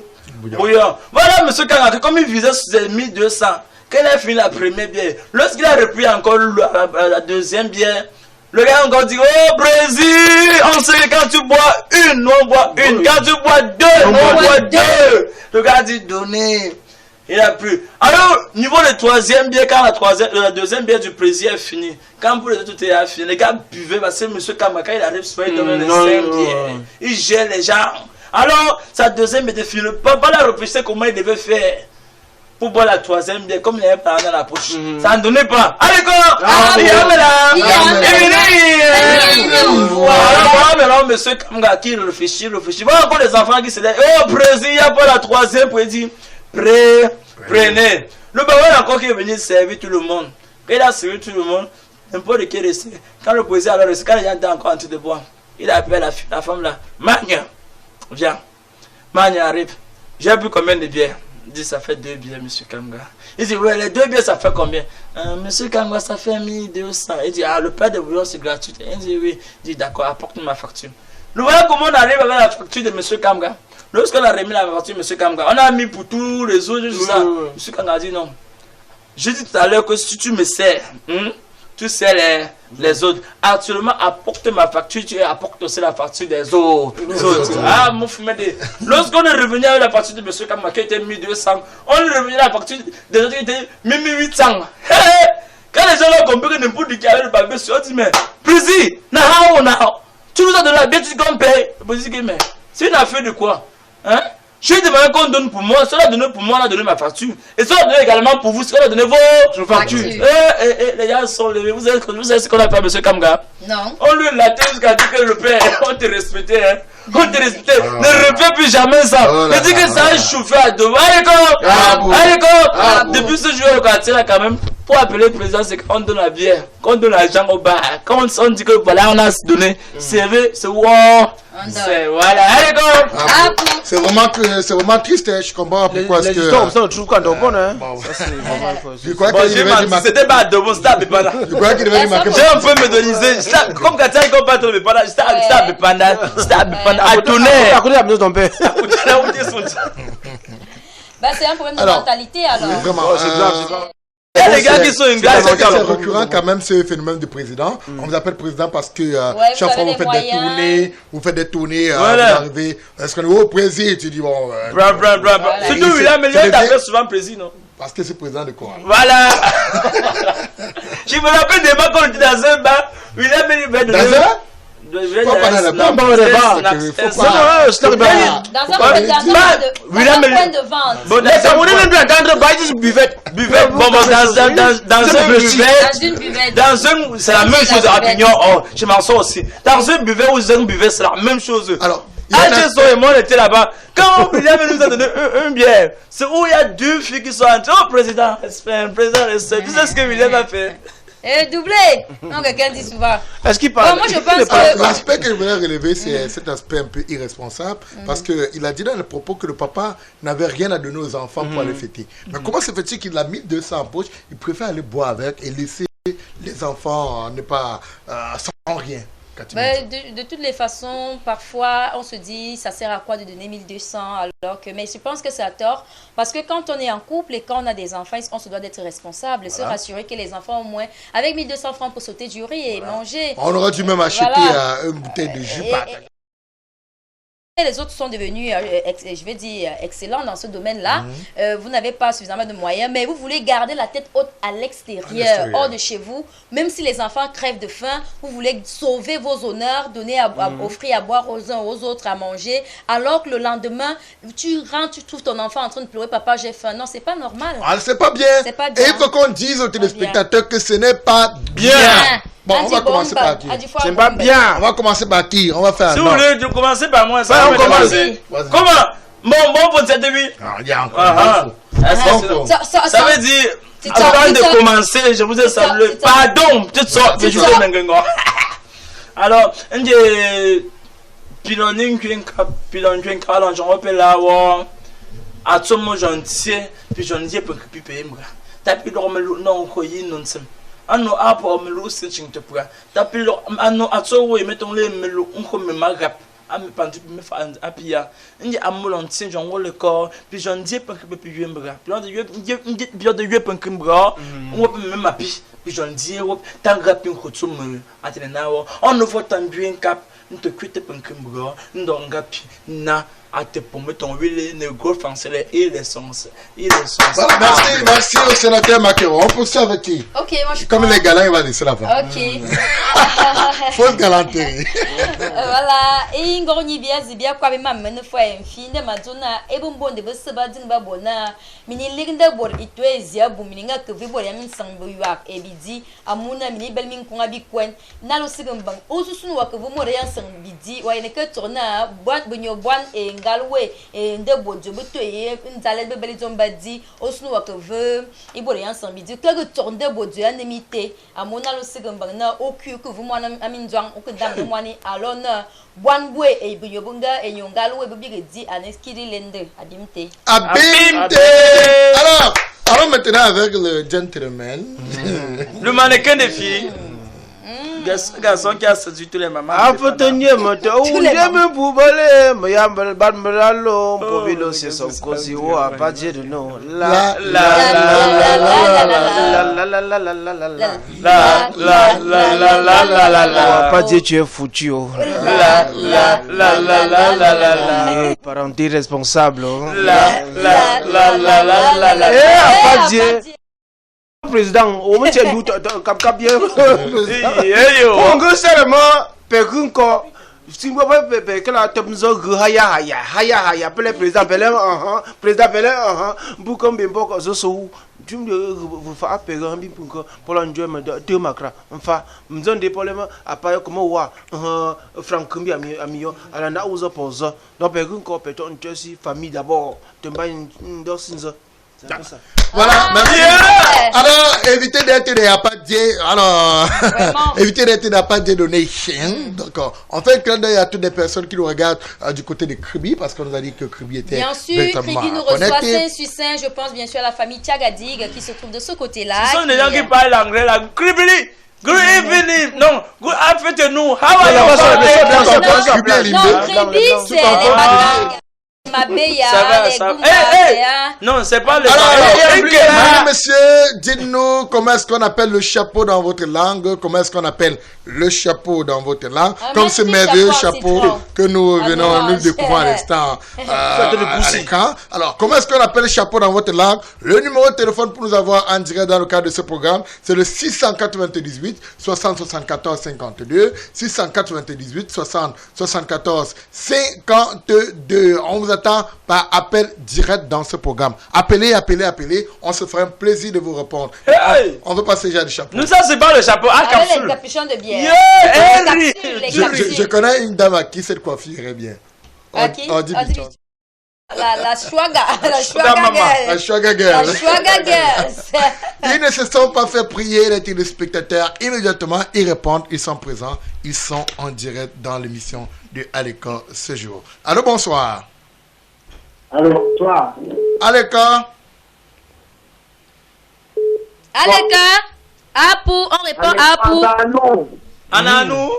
Voilà, monsieur Kanga, comme il visait sur ses 1200, quand il a fini la première bière, lorsqu'il a repris encore la deuxième bière, le gars a encore dit, oh Brésil, on sait que quand tu bois une, on boit une. Quand tu bois deux, on boit deux. Le gars a dit, donnez. Il a pris. Alors, niveau de troisième bière, quand la deuxième bière du président est finie, quand pour les autres tout est fini, les gars buvaient parce que monsieur Kamaka, il arrive souvent, il donne les 5 bières. Il gère les gens. Alors, sa deuxième bière est finie. Le papa l'a réfléchi comment il devait faire pour boire la troisième bière, comme il avait pas dans la poche. Ça ne donnait pas. Allez, quoi? Voilà, monsieur Kamga qui réfléchit. Voilà encore les enfants qui se lèvent. Oh, président, il n'y a pas la troisième pour dire prenez. Le papa est encore qui est venu servir tout le monde. Quand il a servi tout le monde, n'importe qui est resté. Quand le président a resté, quand il était encore en train de boire, il a appelé la femme là. Magna, viens. Magna arrive. J'ai bu combien de bières? dit ça fait 2 billets, monsieur Kamga. Il dit, ouais, les 2 billets, ça fait combien? Monsieur Kamga, ça fait 1200. Il dit, ah, le pain de bouillon, c'est gratuit. Il dit, oui. Il dit, d'accord, apporte-nous ma facture. Nous voilà comment on arrive avec la facture de monsieur Kamga. Lorsqu'on a remis la facture de monsieur Kamga, on a mis pour tous les autres, juste ça. Monsieur Kamga a dit non. J'ai dit tout à l'heure que si tu me sers, tu sais les autres. Actuellement, apporte ma facture, tu apportes aussi la facture des autres. Ah, mon fumé. Lorsqu'on est revenu avec la facture de M. Kamga qui était 1200, on est revenu avec la facture des autres qui était 1800. Quand les gens ont compris que n'importe qui avait le papier, on dit, mais, plaisir, tu nous as donné la bête qu'on paye. Mais c'est une affaire de quoi? Hein? Je lui ai demandé qu'on donne pour moi, cela a donné pour moi, on a donné ma facture. Et cela a donné également pour vous, cela a donné vos factures. Les gars sont levés. Vous savez ce qu'on a fait à M. Kamga? Non. On lui a laté jusqu'à dire que le père, on te respectait. Hein? On te respectait. Ne refais plus jamais ça. Il dit que ça a chauffé à deux. Allez, depuis ce jour, au quartier, là, quand même, pour appeler le président, c'est qu'on donne la bière, qu'on donne l'argent au bar. Quand on dit que voilà, on a donné, c'est wow. Voilà, allez, go!
C'est vraiment triste, hein. Je comprends pourquoi est-ce que...
Les histoires, ça, on trouve quand on connaît, hein.
Je crois qu'il devait dire...
C'était pas de bon, c'était à Bépanda.
Je crois qu'il devait dire...
J'ai un peu médonisé. Comme quand il compte pas de Bépanda, c'était à Bépanda. C'était à Bépanda. À Tonnerre.
À côté de la maison de ton père.
C'est un problème de mentalité, alors.
Vraiment,
il y a les gars qui sont ingrats.
C'est récurrent quand même ce phénomène du président. On vous appelle président parce que chaque fois vous faites des tournées, vous arrivez. Est-ce qu'on est au président? Tu dis bon.
Surtout William, mais il t'appelle souvent président.
Parce que c'est président de quoi?
Voilà. Je me rappelle des fois quand on était dans un bar. William, il va
dans un
c'est la même chose à Avignon. Je m'en sors aussi. Dans un buffet ou un buffet, c'est la même chose. Alors, Jason et moi, on était là-bas. Quand William nous a donné un bière, c'est où il y a 2 filles qui sont entrées. Oh, président, respect. Tu sais ce que William a fait?
Doublé. Non, quelqu'un dit souvent.
Est-ce qu'il parle?
Moi, je pense que...
L'aspect que je voulais relever, c'est cet aspect un peu irresponsable. Parce qu'il a dit dans le propos que le papa n'avait rien à donner aux enfants pour aller fêter. Mais comment se fait-il qu'il a mis 200 en poche? Il préfère aller boire avec et laisser les enfants ne pas sans rien.
De toutes les façons, parfois, on se dit, ça sert à quoi de donner 1200 alors que... Mais je pense que c'est à tort. Parce que quand on est en couple et quand on a des enfants, on se doit d'être responsable et se rassurer que les enfants, au moins, avec 1200 francs pour sauter du riz et manger.
On aurait dû même acheter une bouteille de jus.
Les autres sont devenus, je vais dire, excellents dans ce domaine-là. Vous n'avez pas suffisamment de moyens, mais vous voulez garder la tête haute à l'extérieur, hors de chez vous. Même si les enfants crèvent de faim, vous voulez sauver vos honneurs, donner offrir à boire aux uns aux autres, à manger. Alors que le lendemain, tu rentres, tu trouves ton enfant en train de pleurer, papa, j'ai faim. Non, c'est pas normal.
C'est pas bien. Et il faut qu'on dise aux téléspectateurs que ce n'est pas bien. Bon, on va commencer par qui?
C'est pas bien.
On va commencer par qui? On va faire.
Si vous voulez commencer par moi, ça va commencer. Comment? Bon, pour cette vie.
Il y a encore.
Ça veut dire, avant de commencer, je vous ai salué. Pardon, tu te sors. Alors, piloning j'en rappelle là, à tout moment gentil, puis j'en dis pour que tu payes moi. T'as pu dormir non, non, ano apo melu sinching te pura tapilo ano atso mettons les melu on me magap am pantu me fa apia ndi amulon tin jon wo le corps puis j'en dis pas que peut yeux mbra puis on dit bien de yeux pas mbra on peut même api puis j'en dis tant rapin khotso me atena on ne faut tant bien cap nte kwete pas mbra ndonga pi na ate pour mettre en huile ne gros français et l'essence.
Merci au sénateur Macron. On poursuit avec qui?
Ok, moi je
comme les galants, il va laisser la fin.
Ok.
Fausse galanterie.
Voilà. Et ngorni bien zibia kwa be mam ne fois infi ne madona e bombo de beseba din ba bona mini ligda bor itwe zia bu mininga ke vi bor yamin sambo yuak e bidi amuna mini bel min kunga bi kwen nalo sigam bang osusu wa ke bo mo reyan sambidi wa ene que tourna boan bunyo boan e ngalwe e nde bojo beto e nzale bebeli zombadi osnu wa que veut et bon yan sambidi que tourne bojo ya nemite amona lo segamba na oku que vous moi aminzwang o que dam moi ni alors na boan bwe e bunyo bunga e nyongalwe bebi di aneskiri lende adimte
alors maintenant avec le gentleman
le mannequin des filles garçon qui a séduit tous les mamans.
Apotonye moto ujeme bubale mayambal barmalo povilo se sokozi o apaje de no la apaje tu es foutu parent irresponsable apaje président au moment où cap bien on seulement pekunko simbo pe que la topzo haya pele président pele bukom bimbo ko so tu me fa appeler un bimbo pour l'enjoyment de macra enfin mzonde problème apa comme wa franc kumbi amiyo ala na uzo pozo donc pekunko peton chesi famille d'abord temba ndosinzo.
Voilà, merci. Alors, évitez d'être des apadiers. Alors, évitez d'être des apadiers donation. Donc, on fait un clin d'œil à toutes les personnes qui nous regardent du côté de Kribi, parce qu'on nous a dit que Kribi était
bien sûr, Kribi nous reçoit Saint-Sucin. Je pense bien sûr à la famille Tchagadig qui se trouve de ce côté-là.
Ce sont des gens qui parlent anglais là. Kribi, good evening. Non, good afternoon. How are you?
Non, Kribi, c'est les Batangas.
Non, c'est pas le
alors, monsieur, dites-nous comment est-ce qu'on appelle le chapeau dans votre langue, comment est-ce qu'on appelle le chapeau dans votre langue, comme ce merveilleux chapeau que nous venons, nous découvrons à l'instant à l'écran. Alors, comment est-ce qu'on appelle le chapeau dans votre langue? Le numéro de téléphone pour nous avoir en direct dans le cadre de ce programme, c'est le 698 60 74 52, 698 60 74 52. On vous attend par appel direct dans ce programme. Appelez. On se fera un plaisir de vous répondre.
Hey!
On veut passer déjà du chapeau.
Nous, ça, c'est pas le chapeau. Ah,
avec les capuchons de bière.
Je connais une dame à qui cette coiffure irait bien.
La Chouaga girl.
Ils ne se sont pas fait prier les téléspectateurs. Immédiatement, ils répondent, ils sont présents. Ils sont en direct dans l'émission de Aleka ce jour. Allô, bonsoir.
Allô, bonsoir.
Aleka.
Apu, on répond Apu.
Ananou.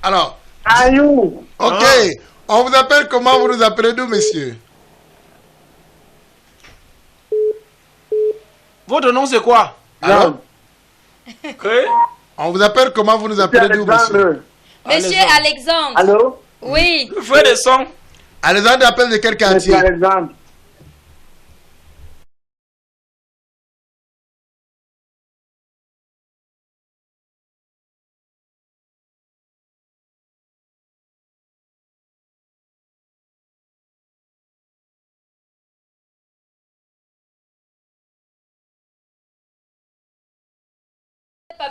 Alors.
Ayou.
Ok. On vous appelle comment? Vous nous appelez d'où, monsieur?
Votre nom c'est quoi?
Alors? On vous appelle comment? Vous nous appelez d'où, monsieur?
Monsieur Alexandre.
Allô?
Oui.
Frère de son.
Alexandre appelle de quel quartier?
Monsieur Alexandre.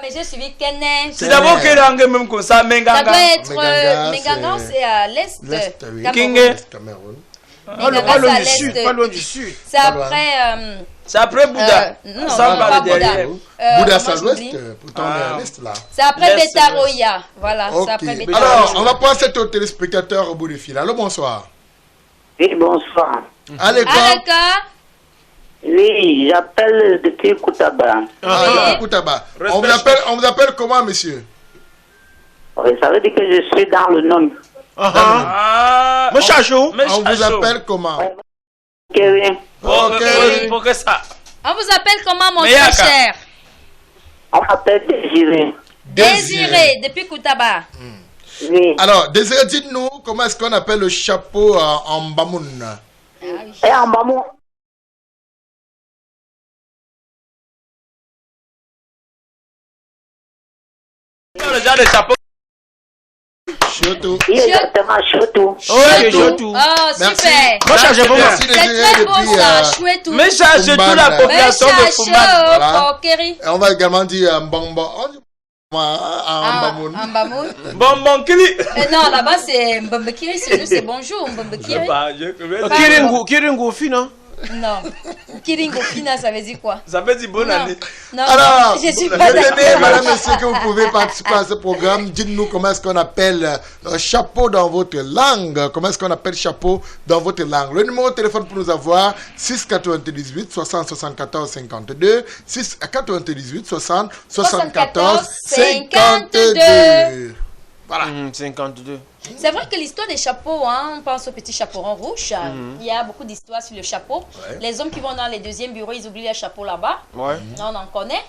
Mais j'ai suivi Kené.
C'est d'abord que langue même comme ça, Menganga.
Ça doit être Menganga, c'est à l'est.
L'est, oui.
Cameroun.
Pas loin du sud.
C'est après.
C'est après Bouddha.
Non,
ça
pas Bouddha.
Bouddha, c'est à l'ouest. Pourtant, on est à l'est là.
C'est après Betaroya. Voilà, c'est après Betaroya.
Alors, on va passer au téléspectateur au bout du fil. Allô, bonsoir.
Oui, bonsoir.
Aleka.
Oui, j'appelle depuis Koutaba.
Koutaba. On vous appelle comment, monsieur?
Oui, ça veut dire que je suis dans le nom.
Mon chachou.
On vous appelle comment?
Kevin.
Pour que ça.
On vous appelle comment, mon très cher?
On m'appelle Désiré.
Désiré, depuis Koutaba.
Oui.
Alors, Désiré, dites-nous comment est-ce qu'on appelle le chapeau en Bamoun?
Et en Bamou.
Le genre de chapeau.
Chotou.
Exactement, Chotou.
Oui, Chotou.
Oh, super.
Merci
C'est très beau ça, Chouetou.
Mais charge toute la population de Fumban.
Voilà. On va également dire Mbamba.
Ambamoun.
Bon, Kili.
Non, là-bas, c'est Mbombekiri. C'est nous, c'est bonjour, Mbombekiri.
Kiringo Fina.
Non. Kiringo Fina, ça veut dire quoi?
Ça veut dire bonne année.
Non,
Alors,
je suis pas
madame,
d'accord.
messieurs, que vous pouvez participer à ce programme. Dites-nous comment est-ce qu'on appelle chapeau dans votre langue. Comment est-ce qu'on appelle chapeau dans votre langue. Le numéro de téléphone pour nous avoir, 698 60 74 52. 698 60 74 52. Voilà.
52.
C'est vrai que l'histoire des chapeaux, hein, on pense au petit chaperon rouge. Il y a beaucoup d'histoires sur le chapeau.
Ouais.
Les hommes qui vont dans les deuxièmes bureaux, ils oublient les chapeaux là-bas.
Ouais.
On en connaît.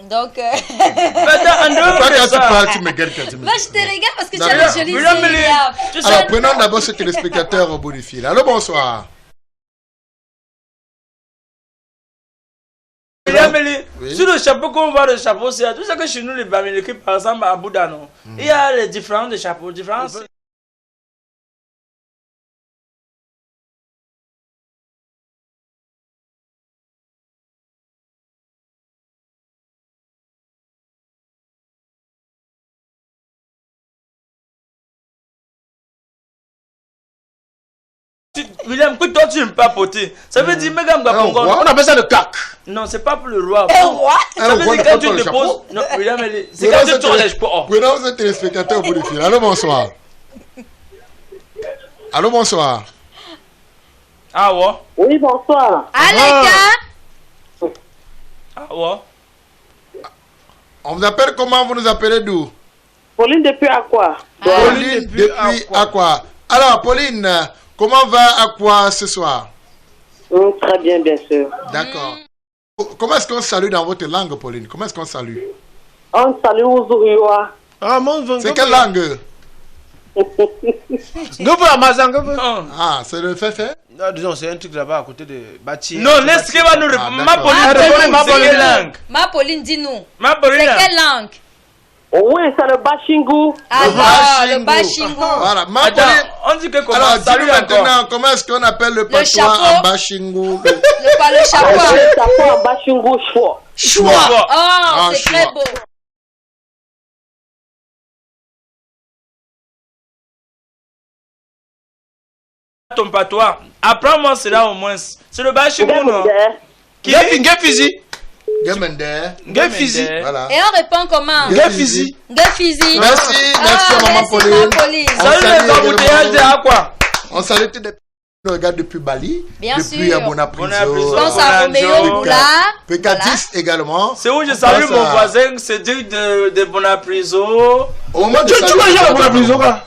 Donc,
Toi, quand tu parles, tu me guettes quand tu me
bah, je te regarde parce que tu
Non,
as
mais-
les jolis yeux.
Alors, prenons d'abord ce téléspectateur au bout du fil. Allô, bonsoir. Oui.
Sur le chapeau, qu'on voit le chapeau, c'est tout ça que chez nous, les Bamileke, par exemple, à Bouddha, non. Il y a les différents de chapeaux. Différents. William, que toi tu n'aimes pas poter. Ça veut dire, Megam Gapongo.
On appelle ça le cac.
Non, c'est pas pour le roi.
Un roi?
Ça veut dire quand tu te poses. Non, William, c'est quand tu tournes les chapeaux.
Prenons ce téléspectateur au bout du fil. Allô, bonsoir. Allô, bonsoir.
Ah ouais.
Oui, bonsoir.
Aleka?
Ah ouais.
On vous appelle comment? Vous nous appelez d'où?
Pauline depuis à quoi?
Pauline depuis Aqua. Alors, Pauline, comment va Aqua ce soir?
Très bien, bien sûr.
D'accord. Comment est-ce qu'on salue dans votre langue, Pauline? Comment est-ce qu'on salue?
On salue Ouzuriwa.
Ah, mon
C'est quelle langue? Ah, c'est le fait?
Non, disons, c'est un truc là-bas à côté de Bati.
Non, laisse qu'il va nous répondre. Ma
Pauline,
Pauline, c'est quelle langue?
Ma Pauline, dis-nous.
Ma Pauline.
C'est quelle langue?
Oui, c'est le Bachingu.
Alors, le Bachingu.
Voilà. Ma
Attends,
Pauline.
on dit que comment?
Alors, dis-nous
Salut
maintenant,
encore.
comment est-ce qu'on appelle le patois
chapeau.
en Bachingu?
Le chapeau.
Le chapeau en Bachingu, choix.
Choix.
Choix.
Oh, c'est
choix.
très beau.
Ton patois. Apprends-moi cela au moins. C'est le bachibou, non?
Gefizi.
Gemende.
Gefizi.
Voilà.
Et on répond comment?
Gefizi.
Gefizi.
Merci, merci à maman
merci,
Pauline.
maman Pauline.
On
Salut
salue
les embouteillages de
également-
quoi?
On salue tous les nous regarde depuis Bali,
Bien
depuis
sûr.
Bonapriso,
Bonapriso.
Je pense à Roméo Moula.
Pécatis également.
C'est où je
On
salue
pense
mon
à-
voisin, c'est dit de Bonapriso.
Au moment de
Tu
saluer-
vas jouer à la prison, quoi.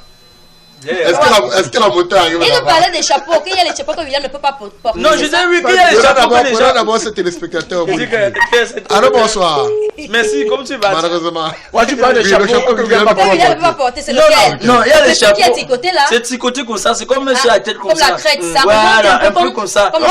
Est-ce que la moto arrive
Il nous
là-bas?
parlait des chapeaux. Qu'il y a les chapeaux que William ne peut pas porter.
Non, je
c'est ça?
dis oui, qu'il y a les chapeaux que les
Prenons
gens.
d'abord ce téléspectateur au
Je
bout
dis
du
que-
fil. Allô, bonsoir.
Merci, comme tu vas.
Malheureusement.
Ouais, tu parles de
Oui,
chapeau.
le chapeau que William
Que
peut
William ne peut
pas
pas porter, c'est
Non,
lequel?
non, il y a les
C'est celui qui est
chapeaux.
tricoté là.
C'est tricoté comme ça, c'est comme sur la tête comme
Comme
ça.
la crête, ça.
Voilà, un peu
comme
comme ça.
Comme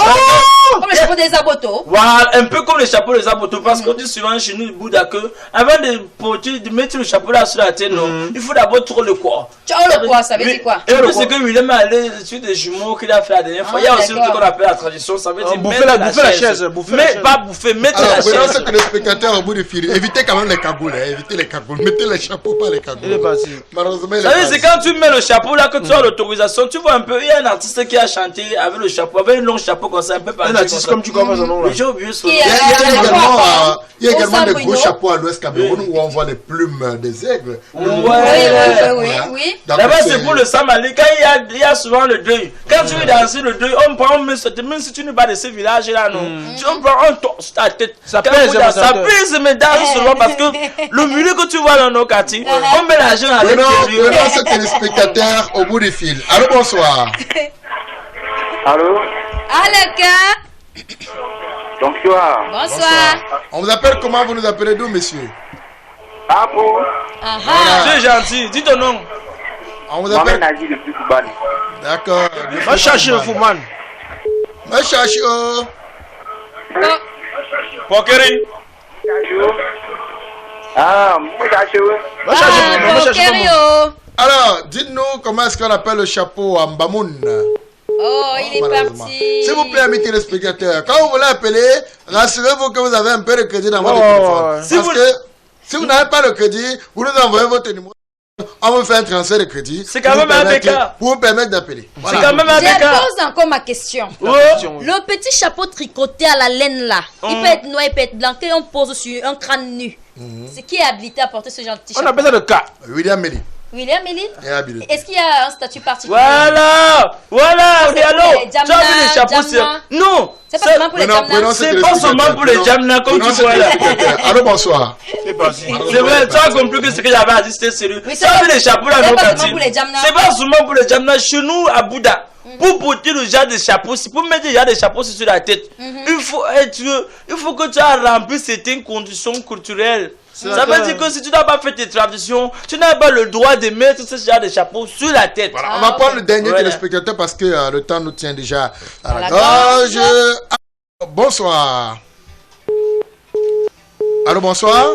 le chapeau des abotos.
Voilà, un peu comme les chapeaux des abotos. Parce qu'on dit souvent chez nous, Bouddha, que avant de porter, de mettre le chapeau là sur la tête, non, il faut d'abord trop le corps.
Ciao le poids, ça veut dire quoi?
Et puis c'est que William a allé sur des jumeaux qu'il a fait la dernière fois. Il y a aussi le truc qu'on appelle la tradition, ça veut dire
bouffer
mettre
la chaise, bouffer la
Mais
chaise.
pas bouffer, mettre
Alors,
la
prenons ce
chaise.
téléspectateur au bout du fil. Évitez quand même les cagoules, hein. Évitez les cagoules. Mettez les chapeaux, pas les
Il est
cagoules.
parti.
Malheureusement, il est
Ça veut dire, c'est
parti.
quand tu mets le chapeau là que tu as l'autorisation, tu vois un peu, il y a un artiste qui a chanté avec le chapeau, avec un long chapeau comme ça, un peu
Un
parti.
artiste comme tu connais son nom là.
J'ai oublié son nom.
Qui est-
Il y a également, il y a
Au
également des
Saint-Bruno.
gros chapeaux à l'ouest Cameroun où on voit les plumes des aigles.
Oui, oui, oui, oui.
Donc,
Là-bas, c'est pour le Samali. Quand il y a souvent le deuil. Quand tu veux danser le deuil, on prend, même si tu n'es pas de ce village-là, non. On prend un tour sur ta tête.
Ça
Quand
pèse,
vous dansez, ça
amateur.
pèse, mais danse seulement parce que le milieu que tu vois dans nos quartiers, on met l'argent à
Prenons
l'intérieur.
ce téléspectateur au bout du fil. Allô, bonsoir.
Allô?
Aleka.
Bonsoir.
Bonsoir.
On vous appelle comment? Vous nous appelez d'où, monsieur?
Ah bon?
Ah
Tu es gentil, dis ton nom.
On vous
Mohamed
appelle.
Nazi depuis Koubani.
D'accord.
Va chercher le Fouman.
Va chercher. Oh.
ah.
Pokeri.
Ah, moi j'ai acheté.
Va chercher
Ah,
Fouman. Va chercher Fouman.
Bokerio.
Alors, dites-nous comment est-ce qu'on appelle le chapeau en Bamoun?
Oh, il est
Malheureusement.
parti.
S'il vous plaît, amis téléspectateurs, quand vous voulez appeler, rassurez-vous que vous avez un peu de crédit dans votre
Oh,
téléphone.
ouais.
Parce
Si vous-
que Si vous n'avez pas le crédit, vous nous envoyez votre numéro. On vous fait un transfert de crédit.
C'est quand même un bécard.
Pour vous permettre d'appeler.
C'est quand même un
Je
bécart.
pose encore ma question. Le petit chapeau tricoté à la laine là, il peut être noir, il peut être blanc, et on pose sur un crâne nu. C'est qui est habilité à porter ce genre de petit chapeau?
On appelle ça le cas.
William Melly.
William Melly?
est habilité.
Est-ce qu'il y a un statut particulier?
Voilà,
C'est
Rialo.
pour les
Tu as vu les chapeaux, c'est...
Jamna.
Non.
C'est pas seulement pour les Jamna.
C'est pas seulement pour les Jamna, comme tu vois là.
Allô, bonsoir.
C'est vrai, tu as compris que ce que j'avais à dire, c'était sérieux.
Oui,
Tu as vu les chapeaux là, non,
pas
Cathy?
seulement pour les Jamna.
C'est pas seulement pour les Jamna. Chez nous, à Bouddha, pour porter le genre de chapeau, pour mettre le genre de chapeau sur la tête, il faut que tu aies rempli certaines conditions culturelles. Ça veut dire que si tu n'as pas fait tes traditions, tu n'as pas le droit de mettre ce genre de chapeau sur la tête.
Voilà, on va prendre le dernier téléspectateur parce que le temps nous tient déjà à la
gorge.
gorge. Bonsoir. Allô, bonsoir.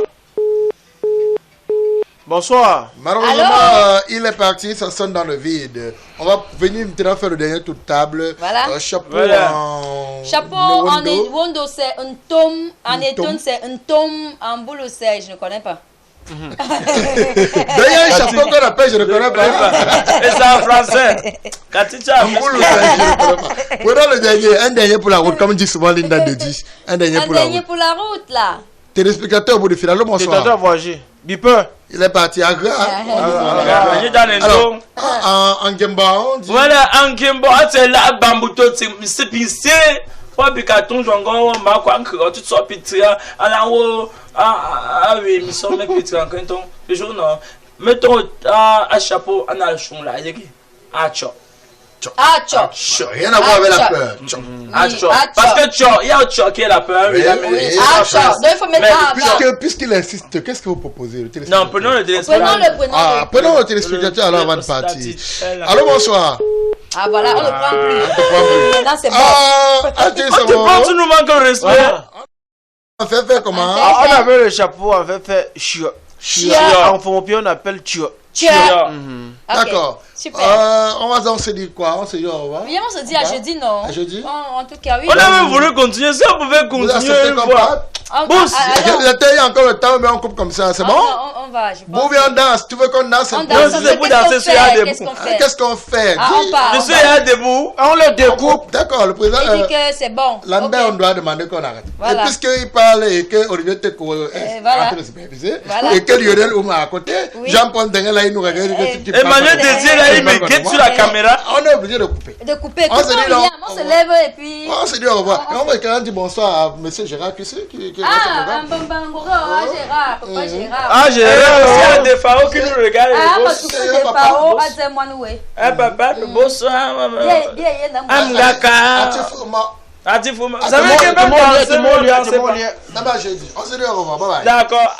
Bonsoir.
Malheureusement, il est parti, ça sonne dans le vide. On va venir maintenant faire le dernier tour de table.
Voilà.
Chapeau en...
Chapeau en
Newondo.
Ewondo, c'est un tome. En Eton, c'est un tome. En boulot, c'est... Je ne connais pas.
D'ailleurs, un chapeau qu'on appelle, je ne connais pas.
Et c'est en français. Cathy, tu as
En boulot, je ne connais pas. Prenons le dernier, un dernier pour la route, comme dit souvent Linda de 10. Un dernier
Un
pour la
dernier
route.
pour la route, là.
Téléspectateur au bout de fil. Allô,
T'es en train de
bonsoir.
voyager. Beeper.
Il est parti à Gra.
Il est dans les
Alors,
dos.
en Gemba, on dit...
Voilà, en Kimbo, c'est là, Bambuto, c'est pissé. Pas picaton, j'en ai ma quoi, tu te sors pitié. Alors, oui, mais ça, mais pitié, en canton. Le jour, non. Mettons un chapeau, un alchon là, il y a un chop.
Ah, tchok.
Rien à voir avec la peur.
Un chop. Parce que chop, il y a un chop qui est la peur.
Oui,
Oui,
Ah, tchok. Donc, il faut mettre ça.
Puisqu'il insiste, qu'est-ce que vous proposez le
non,
téléspectateur?
prenons le téléspectateur.
Prenons le téléspectateur alors avant de partir. Allô, bonsoir.
Ah, voilà, on ne prend plus. Maintenant, c'est bon.
Tu penses que tu nous manques de respect?
On fait faire comment?
On avait le chapeau, on avait fait chia. En Fomopie, on appelle chia.
D'accord.
Super.
On va se dire quoi? On se dit au revoir.
Viens, on se dit à jeudi, non?
À jeudi?
En tout cas, oui.
On avait voulu continuer, si on pouvait
Vous
continuer
acceptez
une
qu'on
fois.
parte?
Bon,
Il y a encore le temps, mais on coupe comme ça, c'est bon?
On va, je pense.
Bon, viens, on danse. Tu veux qu'on danse un
On
peu?
danse.
c'est pour danser sur la debout.
Qu'est-ce qu'on fait?
Qu'est-ce qu'on fait?
Ah, on part.
Je suis là debout.
On le découpe.
D'accord, le président.
Il dit que c'est bon.
Lambert,
Ok.
on doit demander qu'on arrête.
Voilà.
Et puisqu'il parle et que Olivier Teko est
voilà.
en train de superviser,
Voilà.
et que Lionel Ouma à côté,
Oui.
Jean-Paul Dengue là, il nous regarde.
Emmanuel Désir là, il me guette sur la caméra.
On est obligé de couper.
De couper.
On se
Coupons,
dit non.
William, on se lève et puis...
On se dit au revoir. Et on va quand même dire bonsoir à M. Gérard qui est
Ah, un bambangoro, Gérard, papa Gérard.
Ah, j'ai
Il y a des pharaons qui nous regardent.
Ah,
les
parce
boss.
que c'est des pao, à dire moi nous.
Eh, papa, bonsoir, maman.
Bien,
Amgaka.
Atifuma.
Vous savez que même dans ce monde,
D'abord, j'ai dit. On se dit au revoir. Bye bye.
D'accord.